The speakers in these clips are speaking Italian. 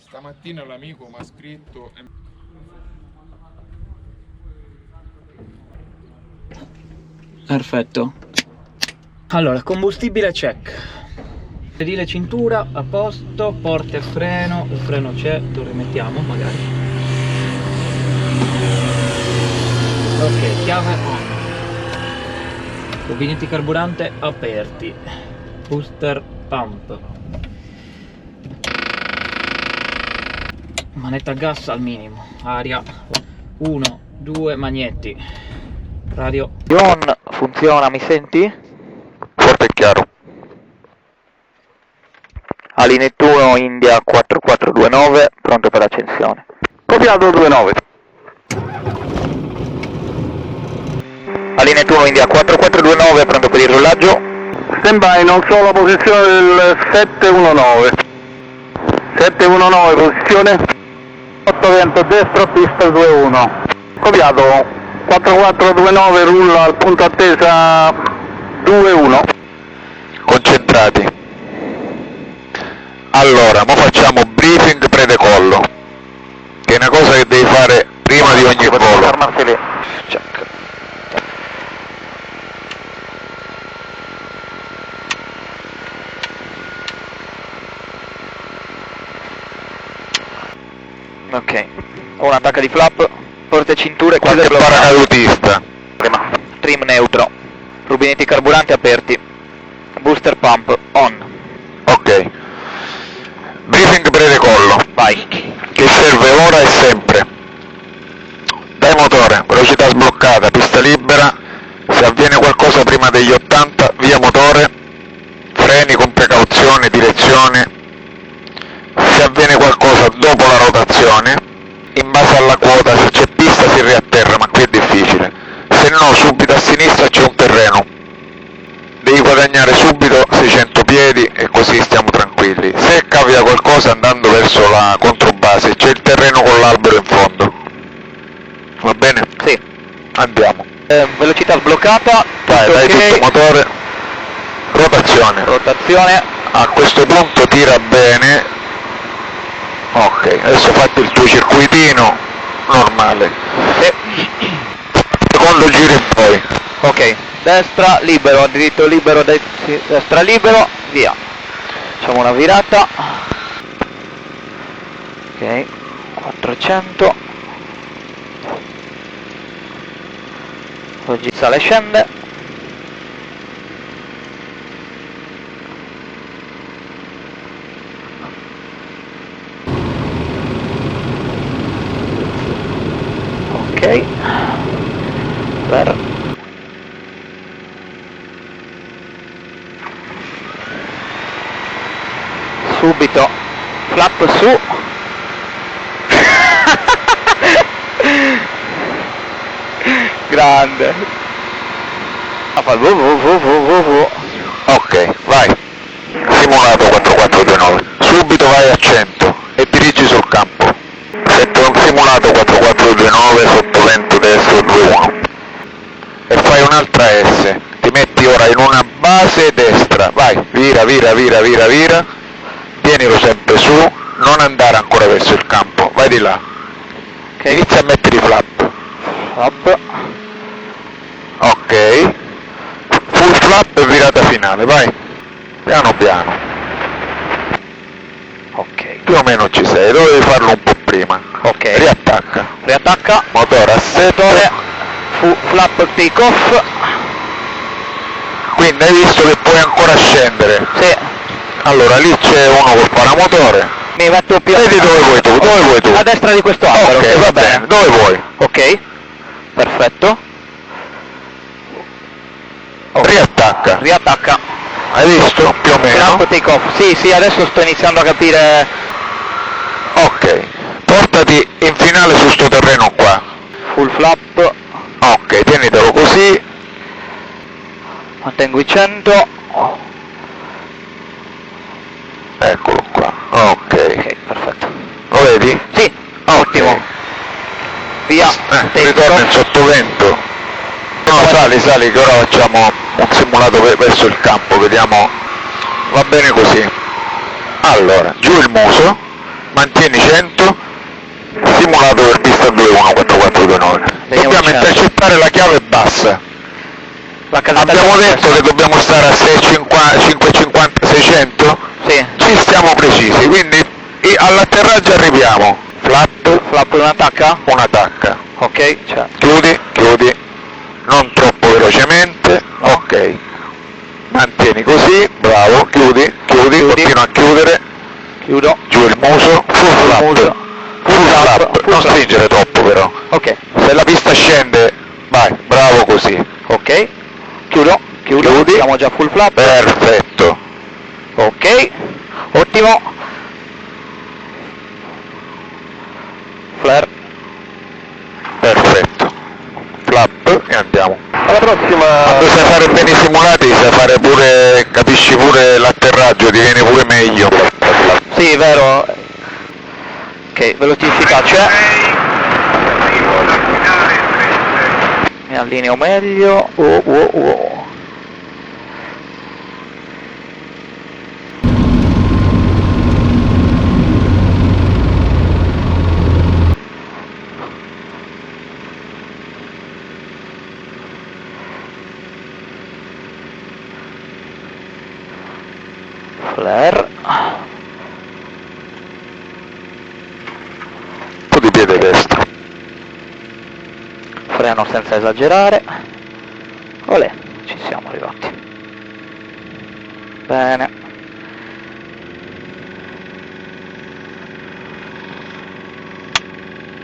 Stamattina l'amico mi ha scritto Perfetto. Allora, combustibile check, sedile cintura a posto, porta e freno, il freno c'è, lo rimettiamo magari. Ok, chiave on, rubinetti carburante aperti, booster pump, manetta a gas al minimo, aria 1, 2 magnetti, radio on, funziona, mi senti? Forte e chiaro. Ali Nettuno India 4429, pronto per accensione. Copiato 29. Ali Nettuno India 4429, pronto per il rollaggio. Stand by, non so la posizione del 719. 719, posizione 8 vento destro, pista 21. Copiato 4429, rulla al punto attesa 21. Concentrati. Allora, mo facciamo briefing pre-decollo, che è una cosa che devi fare prima di ogni volo. Fermarsi lì. Check. Ok, ho un'attacca di flap, porte cinture, qualche paracadutista. Prima. Trim neutro, rubinetti carburanti aperti, booster pump on. Ok. Briefing pre-decollo. Vai. Che serve ora e sempre. Dai motore, velocità sbloccata, pista libera, se avviene qualcosa prima degli 80, via motore, freni con precauzione, direzione, se avviene qualcosa dopo la rotazione, in base alla quota, se c'è pista si riatterra, ma qui è difficile, se no subito a sinistra c'è un terreno, devi guadagnare subito 600 piedi e così stiamo tranquilli. Se cambia qualcosa andando verso la controbase c'è il terreno con l'albero in fondo, va bene? Sì. Andiamo. Velocità sbloccata. Dai, tutto motore. Rotazione. A questo punto tira bene. Ok, adesso fatti il tuo circuitino normale. Secondo giro in poi. Ok, destra libero, diritto libero, destra libero, via. Facciamo una virata. Ok, 400. Oggi sale e scende. Ok. Per subito flap su. Grande. Ok, vai. Simulato 4429. Subito vai a 100 e dirigi sul campo. Sento un simulato 4429 sotto vento destro 21. E fai un'altra S. Ti metti ora in una base destra. Vai, vira. Tienilo sempre su, non andare ancora verso il campo, vai di là. Okay. Inizia a mettere i flap. Ok. Full flap e virata finale, vai. Piano. Ok. Più o meno ci sei, dovevi farlo un po' prima. Ok. Riattacca. Motore a setore. Flap take off. Quindi hai visto che puoi ancora scendere? Sì. Allora lì c'è uno col paramotore. Mi metto più. Vedi dove vuoi tu? A destra di questo albero. Ok, va bene. Dove vuoi? Ok. Perfetto. Riattacca. Hai visto? Più o meno. Flap take off. Sì, adesso sto iniziando a capire. Ok. Portati in finale su sto terreno qua. Full flap. Ok, tienitelo così. Mantengo i 100. Eccolo qua. Ok, perfetto. Lo vedi? Sì, ottimo. Via. Ritorna in sottovento. No, sali che ora facciamo un simulato verso il campo, vediamo. Va bene così. Allora, giù il muso, mantieni 100, simulato per pista 21429. Vediamo Dobbiamo 100. intercettare la chiave bassa. La casata Abbiamo è detto che dobbiamo stare a 550, 600? Sì, Ci stiamo precisi, quindi all'atterraggio arriviamo. flap una tacca? Una tacca. Ok, cioè, Chiudi, non troppo velocemente, No. ok. Mantieni così, bravo, chiudi, continua a chiudere, chiudo. giù il muso, full flap, muso. full flap, full non flap. stringere troppo però. Ok, Se la pista scende, vai, bravo così. ok, chiudo, Chiudi. siamo già full flap. Perfetto. Ok, ottimo. Flare. Perfetto. Flap e andiamo. Alla prossima. Quando sai fare bene i simulati, sai fare pure, capisci pure l'atterraggio, ti viene pure meglio. Sì, vero. Ok, velocità c'è. Mi allineo meglio. Oh. Flare. Un po' di piede destra. Freno senza esagerare. Olè, ci siamo arrivati. Bene.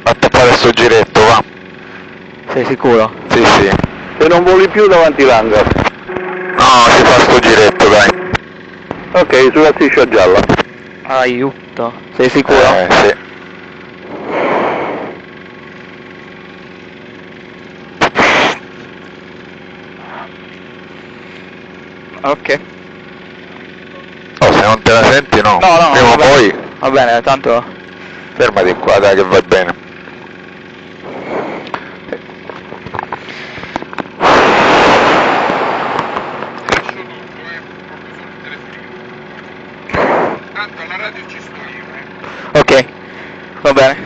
A tappare sto giretto, va. Sei sicuro? Sì, sì. Se non voli più davanti l'hangar. No, si fa sto giretto, dai. Ok, sulla striscia gialla. Aiuto. Sei sicuro? Sì. Ok. Oh, se non te la senti no. No, Prima o va bene. poi, Va bene, tanto. fermati qua, dai, che va bene. lascio tutto, proprio sul telefonino. Tanto alla radio ci sto io, Ok. Va bene.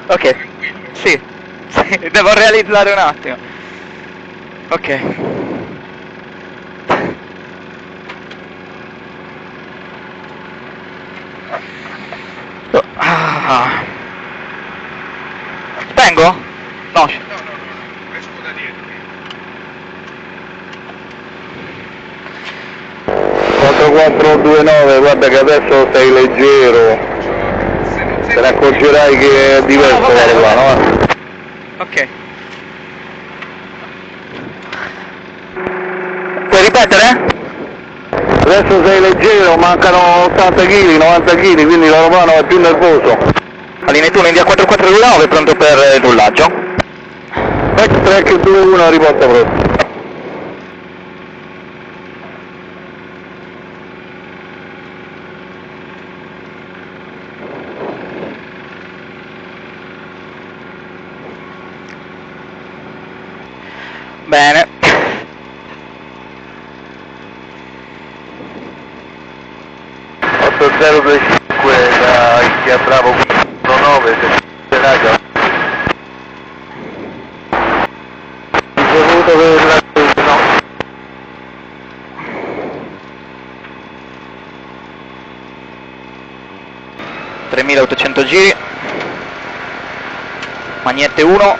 Ok. tranquillo. Sì. Devo realizzare un attimo. Ok. Ah. Spengo? No. No, esco da dietro. 4429, guarda che adesso sei leggero. Se non Te ne accorgerai che è diverso No, va bene, l'aeroplano, va eh. Ok. Puoi ripetere? Adesso sei leggero, mancano 80 kg, 90 kg, quindi l'aeroplano è più nervoso. Allineatura India 4429, pronto per il rullaggio. Track 21, riporta pronto. Bene. Otto 025 da India Bravo 19, raga. Ricevuto per la no. – 3800 giri. Magnete 1.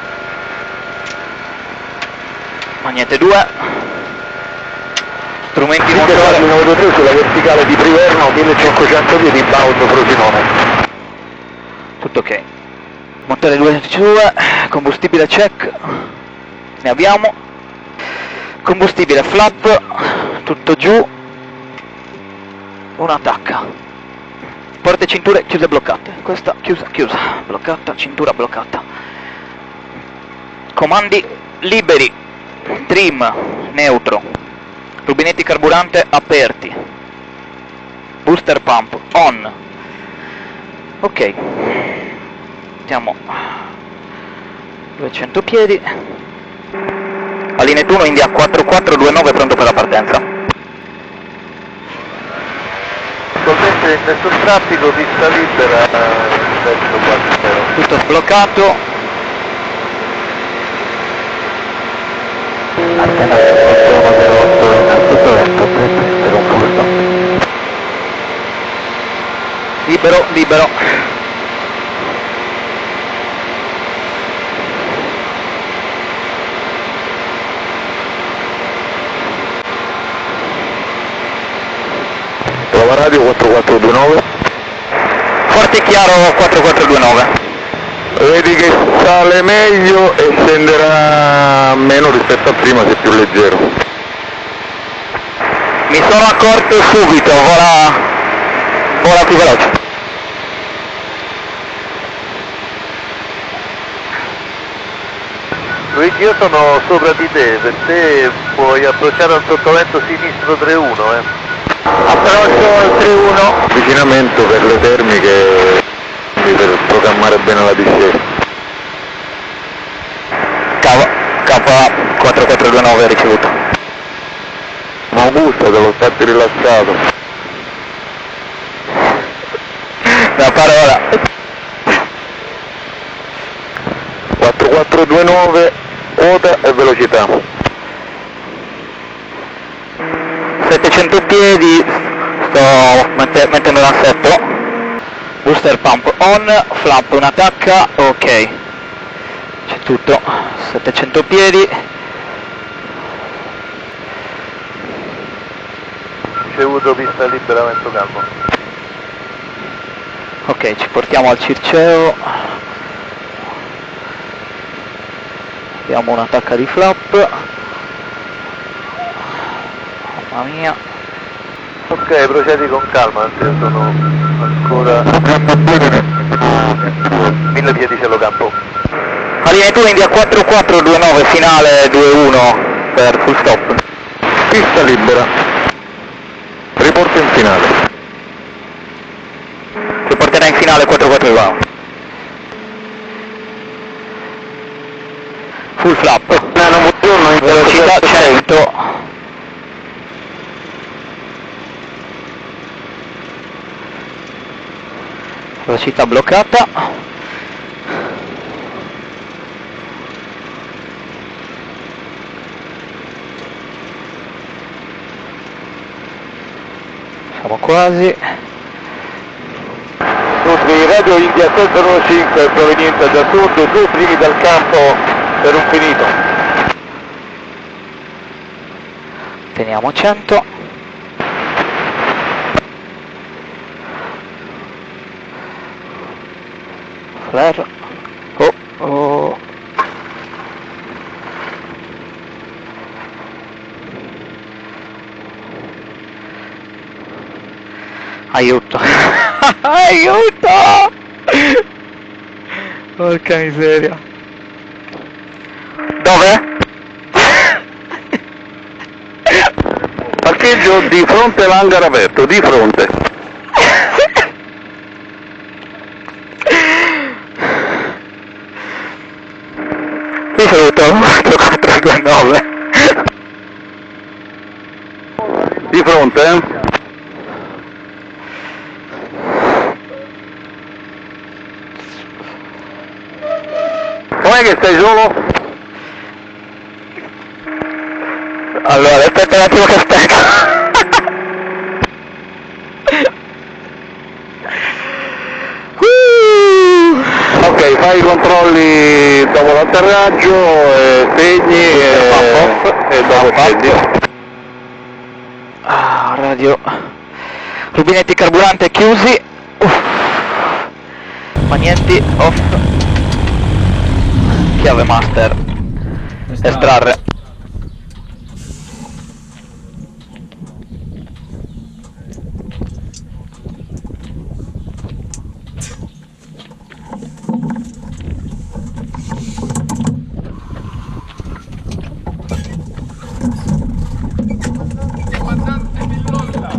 Magnete 2. Strumenti motore. Numero 3 sulla verticale di Priverno, 1500 piedi, bound Frosinone. Tutto ok. Motore 202, combustibile check. Ne abbiamo. Combustibile flap, tutto giù. Una tacca. Porte cinture chiuse e bloccate. Questa chiusa, bloccata, cintura bloccata. Comandi liberi. Trim neutro. Rubinetti carburante aperti. Booster pump on. Ok. Mettiamo 200 piedi. Allineatura India 4429, pronto per la partenza. Col comandante, nessun traffico, pista libera, verso 4-0. Tutto sbloccato. Antena 108, innanzitutto vento 3 per un full stop. Libero, libero. Prova radio 4429. Forte e chiaro 4429. Vedi che sale meglio e scenderà meno rispetto a prima, se è più leggero. Mi sono accorto subito, vola più veloce. Luigi, io sono sopra di te, per te puoi approcciare al sottovento sinistro 3-1, Approccio al 3-1. Avvicinamento per le termiche, per programmare bene la discesa. K4429 ricevuto. Ma Augusto, te lo stati rilassato. La parola. 4429, quota e velocità. 700 piedi, sto mettendo l'assetto. Booster pump on, flap un attacca, ok. C'è tutto. 700 piedi. Ricevuto, pista libera, vento calmo. Ok, ci portiamo al Circeo. Abbiamo un'attacca di flap. Mamma mia. Ok, procedi con calma, anzi io sono ancora 1000 piedi cielo campo. Linea tu India 4429 finale 2-1 per full stop. Pista libera. Riporto in finale. Ti porterà in finale 4-4-1. Full flap. Velocità 100. Velocità bloccata. Siamo quasi. Sudri, radio India 795 proveniente da sud, tu primi dal campo per un finito. Teniamo 100. Flare. Oh. Aiuto. Aiuto. Porca miseria. Dove? Parcheggio di fronte all'hangar aperto, di fronte. Ricevuto 4429. Di fronte, eh? Com'è che stai solo? Allora, aspetta un attimo che stecco. Ok, fai i controlli dopo l'atterraggio, segni e dopo scendi. Radio. Rubinetti carburante chiusi. Magneti off. Chiave master. Estrarre. Comandante Villolla.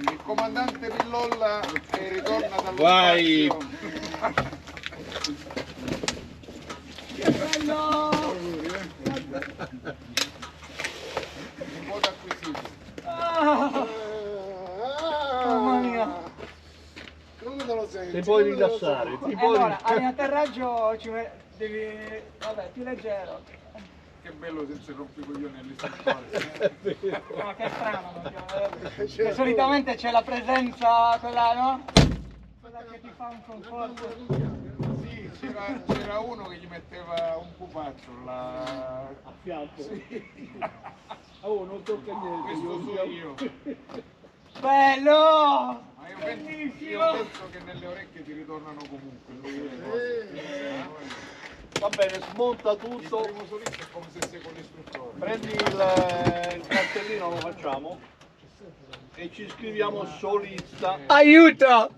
Il comandante Villolla che ritorna dallo spazio. Che bello! Un po' d'acquisito. Mamma mia. Come te lo senti? Ti puoi rilassare, ti puoi Allora, all'atterraggio devi... vabbè, più leggero. Che bello senza rompicoglioni all'istruttore. No, che strano, che solitamente c'è la presenza, quella, no? Quella che ti fa un conforto. Sì, c'era uno che gli metteva un pupazzo là. a fianco. Sì. Oh, non tocca niente. Questo so io. Bello! Ma io penso che nelle orecchie ti ritornano comunque. Va bene, smonta Il tutto, primo solista è come se sei con l'istruttore. prendi il cartellino, lo facciamo e ci scriviamo solista. Aiuto!